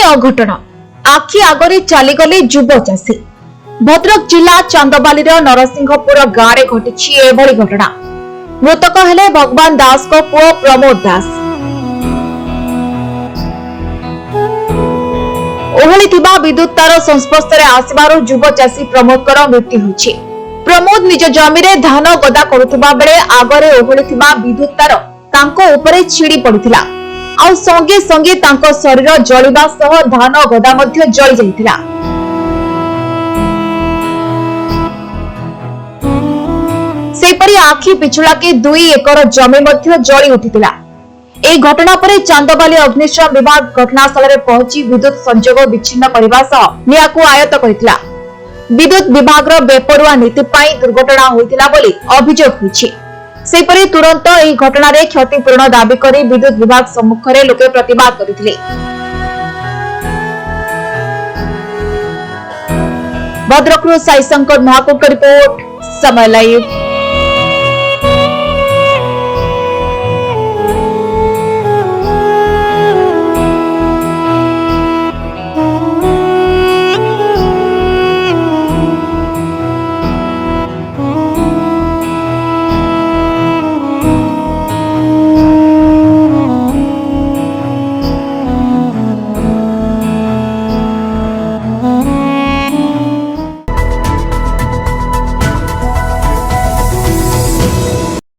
अघटन आखि आगरे चलीगले युव चाषी भद्रक जिला चांदबाली नरसिंहपुर गाँव में घटी एभली घटना। मृतक हेले भगवान दास को पुओ प्रमोद दास। ओहली विद्युत तार संस्पर्श में आसबार युव चाषी प्रमोद मृत्यु होइछि। प्रमोद निज जमी रे धान गदा करुवा बेले आगरे ओहली विद्युत तार तांको उपरे छिड़ी पड़िथिला। आउ संगे संगे तांको शरीर जलिबा सह धान गदा मध्य जली जाइथिला। सेपरि आखि पिछुला के 2 एकर जमी मध्य जली उठिथिला। ए घटना परे चांदबाली अग्निशम विभाग घटनास्थल रे पहुंची विद्युत संयोग विच्छिन्न करबा सह नियाकु आयत्त करथिला। विद्युत विभाग रो बेपरुआ नीति पई दुर्घटना होइथिला बोली अभियोग होइछि। सेपरि तुरंत एही घटना रे क्षतिपूर्ण दाबी करी विद्युत विभाग सम्मुख रे लोके प्रतिवाद करिथिले। भद्रकରୁ साई शंकर महाकुट रिपोर्ट समय लाइव।